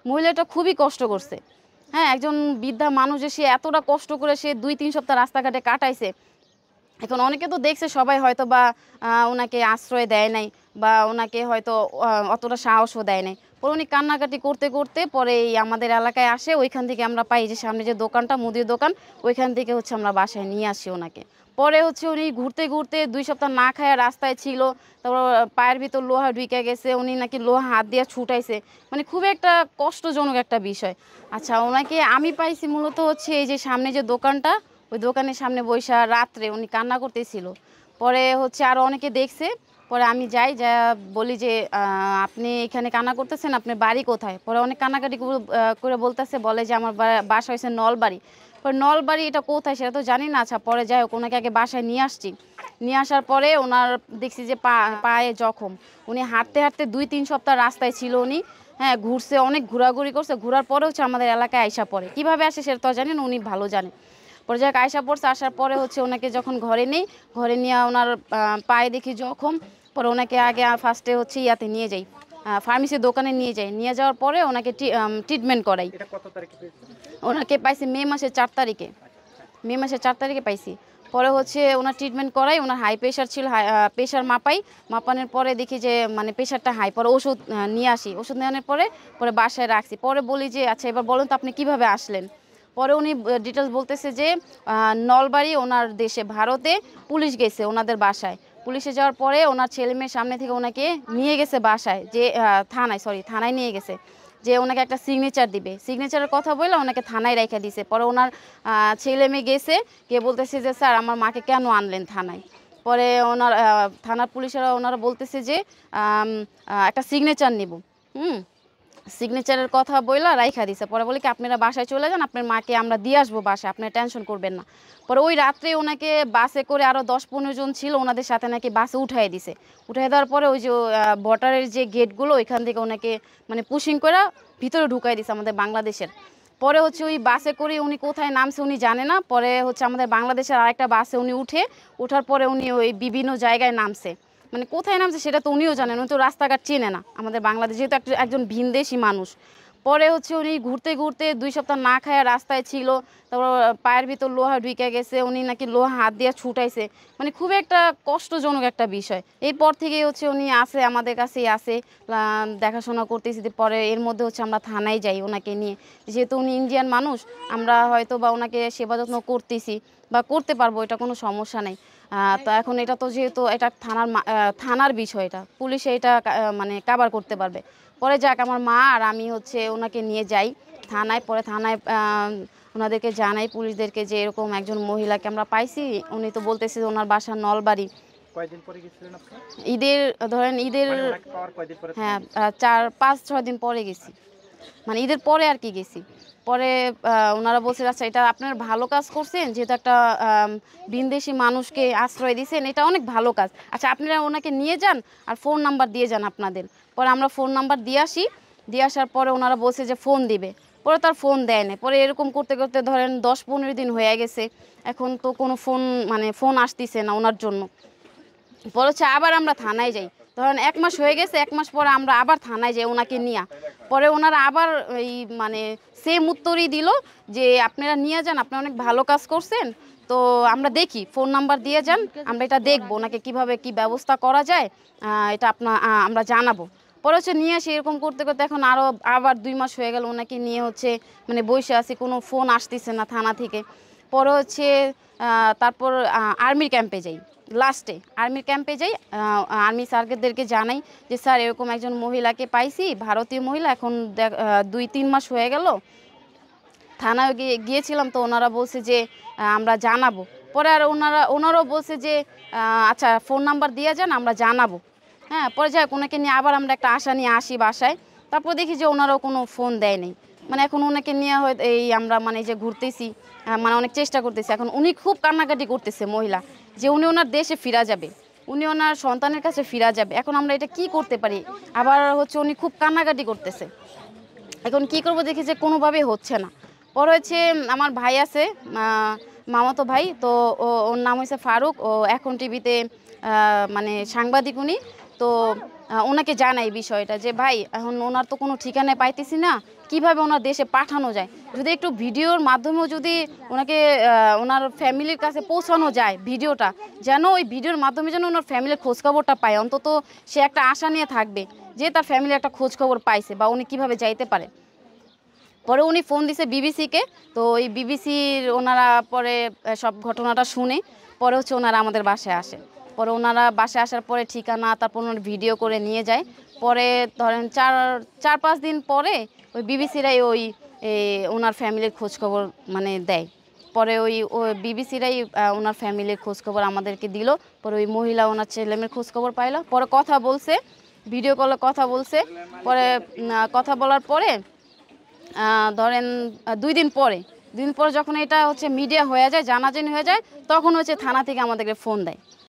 মহিলাটা খুবই কষ্ট করছে। হ্যাঁ, একজন বৃদ্ধা মানুষ যে সে এতটা কষ্ট করে সে ২-৩ সপ্তাহ রাস্তাঘাটে কাটাইছে। এখন অনেকে তো দেখছে সবাই হয়তো বা ওনাকে আশ্রয় দেয় নাই বা ওনাকে হয়তো অতটা সাহসও দেয় নাই। পরে উনি কান্নাকাটি করতে করতে পরে এই আমাদের এলাকায় আসে, ওইখান থেকে আমরা পাই যে সামনে যে দোকানটা মুদির দোকান, ওইখান থেকে হচ্ছে আমরা বাসায় নিয়ে আসি ওনাকে। পরে হচ্ছে উনি ঘুরতে ঘুরতে ২ সপ্তাহ না খায়া রাস্তায় ছিল। তারপর পায়ের ভিতর লোহা ঢুইকা গেছে, উনি নাকি লোহা হাত দিয়ে ছুটাইছে। মানে খুবই একটা কষ্টজনক একটা বিষয়। আচ্ছা, ওনাকে আমি পাইছি মূলত হচ্ছে এই যে সামনে যে দোকানটা, ওই দোকানের সামনে বইসা রাত্রে উনি কান্না করতেছিল। পরে হচ্ছে আরও অনেকে দেখছে। পরে আমি যাই, যা বলি যে আপনি এখানে কান্না করতেছেন, আপনার বাড়ি কোথায়? পরে অনেক কান্নাকাটি করে বলতেছে, বলে যে আমার বাসা হয়েছে নলবাড়ি। পরে নলবাড়ি এটা কোথায় সেটা তো জানি না। আচ্ছা, পরে যাই হোক, ওনাকে আগে বাসায় নিয়ে আসছি। নিয়ে আসার পরে ওনার দেখছি যে পায়ে জখম। উনি হাঁটতে হাঁটতে ২-৩ সপ্তাহ রাস্তায় ছিল উনি। হ্যাঁ, ঘুরছে, অনেক ঘোরাঘুরি করছে। ঘোরার পরে হচ্ছে আমাদের এলাকায় আইসা পড়ে। কীভাবে আসে সেটা তো জানেন, উনি ভালো জানে। পরে যাক আয়সা পড়ছে, আসার পরে হচ্ছে ওনাকে যখন ঘরে নেই, ঘরে নিয়ে ওনার পায়ে দেখি জখম। পরে ওনাকে আগে ফার্স্টে হচ্ছে ইয়াতে নিয়ে যাই, ফার্মেসির দোকানে নিয়ে যাই। নিয়ে যাওয়ার পরে ওনাকে ট্রিটমেন্ট করাই। ওনাকে পাইছি মে মাসের ৪ তারিখে। মে মাসের ৪ তারিখে পাইছি। পরে হচ্ছে ওনার ট্রিটমেন্ট করাই, ওনার হাই প্রেশার ছিল, প্রেশার মাপাই। মাপানোর পরে দেখি যে মানে প্রেশারটা হাই। পরে ওষুধ নিয়ে আসি, ওষুধ নেওয়ানোর পরে পরে বাসায় রাখছি। পরে বলি যে আচ্ছা এবার বলুন তো আপনি কিভাবে আসলেন। পরে উনি ডিটেলস বলতেছে যে নলবাড়ি ওনার দেশে ভারতে পুলিশ গেছে ওনাদের বাসায়। পুলিশে যাওয়ার পরে ওনার ছেলে মেয়ের সামনে থেকে ওনাকে নিয়ে গেছে বাসায়, যে থানায় নিয়ে গেছে, যে ওনাকে একটা সিগনেচার দিবে। সিগনেচারের কথা বলে ওনাকে থানায় রেখে দিছে। পরে ওনার ছেলে মেয়ে গেছে, গিয়ে বলতেছে যে স্যার আমার মাকে কেন আনলেন থানায়। পরে ওনার থানার পুলিশেরা ওনারা বলতেছে যে একটা সিগনেচার নিব। হুম, সিগনেচারের কথা বইলা রাইখা দিছে। পরে বলে কি আপনারা বাসায় চলে যান, আপনার মাকে আমরা দিয়ে আসবো বাসায়, আপনারা টেনশন করবেন না। পরে ওই রাত্রে ওনাকে বাসে করে আরও ১০-১৫ জন ছিল ওনাদের সাথে নাকি বাসে উঠাই দিছে। উঠাই দেওয়ার পরে ওই যে বর্ডারের যে গেটগুলো ওইখান থেকে ওনাকে মানে পুশিং করে ভিতরে ঢুকাই দিছে আমাদের বাংলাদেশের। পরে হচ্ছে ওই বাসে করে উনি কোথায় নামছে উনি জানে না। পরে হচ্ছে আমাদের বাংলাদেশের আরেকটা বাসে উনি ওঠার পরে উনি ওই বিভিন্ন জায়গায় নামছে। মানে কোথায় নামছে সেটা তো উনিও জানেন, উনি তো রাস্তাঘাট চেনে না আমাদের বাংলাদেশ, যেহেতু একজন ভিনদেশি মানুষ। পরে হচ্ছে উনি ঘুরতে ঘুরতে ২ সপ্তাহ না খায়া রাস্তায় ছিল। তারপর পায়ের ভিতর লোহা ঢুইকা গেছে, উনি নাকি লোহা হাত দিয়ে ছুটাইছে। মানে খুবই একটা কষ্টজনক একটা বিষয়। এরপর থেকেই হচ্ছে উনি আসে, আমাদের কাছেই আসে, দেখাশোনা করতেছি। পরে এর মধ্যে হচ্ছে আমরা থানায় যাই ওনাকে নিয়ে, যেহেতু উনি ইন্ডিয়ান মানুষ, আমরা হয়তো বা ওনাকে সেবা যত্ন করতেছি বা করতে পারবো, এটা কোনো সমস্যা নেই। তো এখন এটা তো যেহেতু এটা থানার বিষয়, এটা পুলিশে এটা মানে কাভার করতে পারবে। পরে যাক আমার মা আর আমি হচ্ছে ওনাকে নিয়ে যাই থানায়। পরে থানায় ওনাদেরকে জানাই, পুলিশদেরকে, যে এরকম একজন মহিলাকে আমরা পাইছি। উনি তো বলতেছে যে ওনার বাসা নলবাড়ি। কয়দিন পরে গেছিলেন আপনি? ঈদের, ধরেন ঈদের, মানে ওনাকে পাওয়ার কয়দিন পরে হ্যাঁ, থানায় গেছিলেন? ৪-৫-৬ দিন পরে গেছি। মানে ঈদের পরে আর কি গেছি। পরে ওনারা বলছে আচ্ছা এটা আপনার ভালো কাজ করছেন, যেহেতু একটা ভিনদেশি মানুষকে আশ্রয় দিয়েছেন, এটা অনেক ভালো কাজ। আচ্ছা আপনারা ওনাকে নিয়ে যান আর ফোন নাম্বার দিয়ে যান আপনাদের। পরে আমরা ফোন নাম্বার দিয়ে আসি। দিয়ে আসার পরে ওনারা বলছে যে ফোন দিবে। পরে তার ফোন দেয় না। পরে এরকম করতে করতে ধরেন ১০-১৫ দিন হয়ে গেছে। এখন তো কোনো ফোন আসতেছে না ওনার জন্য। পরে হচ্ছে আবার আমরা থানায় যাই। ধরেন ১ মাস হয়ে গেছে, ১ মাস পরে আমরা আবার থানায় যাই ওনাকে নিয়া। পরে ওনারা আবার এই মানে সেম উত্তরই দিল যে আপনারা নিয়ে যান, আপনি অনেক ভালো কাজ করছেন। তো আমরা দেখি, ফোন নাম্বার দিয়ে যান, আমরা এটা দেখবো ওনাকে কিভাবে কি ব্যবস্থা করা যায়, এটা আমরা জানাবো। পরে হচ্ছে নিয়ে আসি। এরকম করতে করতে এখন আবার ২ মাস হয়ে গেল ওনাকে নিয়ে হচ্ছে মানে বসে আছি, কোনো ফোন আসতেছে না থানা থেকে। পরে হচ্ছে তারপর আর্মির ক্যাম্পে যাই। লাস্টে আর্মির ক্যাম্পে যাই, আর্মি স্যারদেরকে জানাই যে স্যার এরকম একজন মহিলাকে পাইছি, ভারতীয় মহিলা, এখন ২-৩ মাস হয়ে গেল থানায় গিয়েছিলাম। তো ওনারা বলছে যে আমরা জানাবো। পরে আর ওনারাও বলছে যে আচ্ছা ফোন নাম্বার দিয়ে যান, আমরা জানাবো। হ্যাঁ, পরে যাই ওনাকে নিয়ে আবার আমরা একটা আশা নিয়ে আসি বাসায়। তারপর দেখি যে ওনারাও কোনো ফোন দেয় নেই। মানে এখন ওনাকে নিয়ে হয়তো এই আমরা মানে যে ঘুরতেছি, মানে অনেক চেষ্টা করতেছি। এখন উনি খুব কান্নাকাটি করতেছে মহিলা, যে উনি ওনার দেশে ফিরা যাবে, উনি ওনার সন্তানের কাছে ফিরা যাবে। এখন আমরা এটা কি করতে পারি? আবার হচ্ছে উনি খুব কান্নাকাটি করতেছে। এখন কি করব, দেখি যে কোনোভাবেই হচ্ছে না। পরে হচ্ছে আমার ভাই আছে, মামাতো ভাই, তো ওর নাম হয়েছে ফারুক। ও এখন টিভিতে মানে সাংবাদিক উনি। তো ওনাকে জানাই বিষয়টা যে ভাই এখন ওনার তো কোনো ঠিকানায় পাইতেছি না, কিভাবে ওনার দেশে পাঠানো যায়, যদি একটু ভিডিওর মাধ্যমেও যদি ওনাকে ওনার ফ্যামিলির কাছে পৌঁছানো যায় ভিডিওটা, যেন ওই ভিডিওর মাধ্যমে যেন ওনার ফ্যামিলির খোঁজখবরটা পায়, অন্তত সে একটা আশা নিয়ে থাকবে যে তার ফ্যামিলি একটা খোঁজখবর পাইছে বা উনি কীভাবে যাইতে পারে। পরে উনি ফোন দিছে বিবিসিকে, তো ওই বিবিসির ওনারা পরে সব ঘটনাটা শুনে পরে হচ্ছে ওনারা আমাদের বাসায় আসে। পরে ওনারা বাসায় আসার পরে ঠিকানা তারপর ওনার ভিডিও করে নিয়ে যায়। পরে ধরেন 4-5 দিন পরে ওই বিবিসিরাই ওনার ফ্যামিলির খোঁজখবর মানে দেয়। পরে ওই বিবিসিরাই ওনার ফ্যামিলির খোঁজখবর আমাদেরকে দিল। পরে ওই মহিলা ওনার ছেলেমেয়ের খোঁজখবর পাইলো, পরে কথা বলছে, ভিডিও কলে কথা বলছে। পরে কথা বলার পরে ধরেন 2 দিন পরে যখন এটা হচ্ছে মিডিয়া হয়ে যায়, জানাজানি হয়ে যায়, তখন হচ্ছে থানা থেকে আমাদেরকে ফোন দেয়।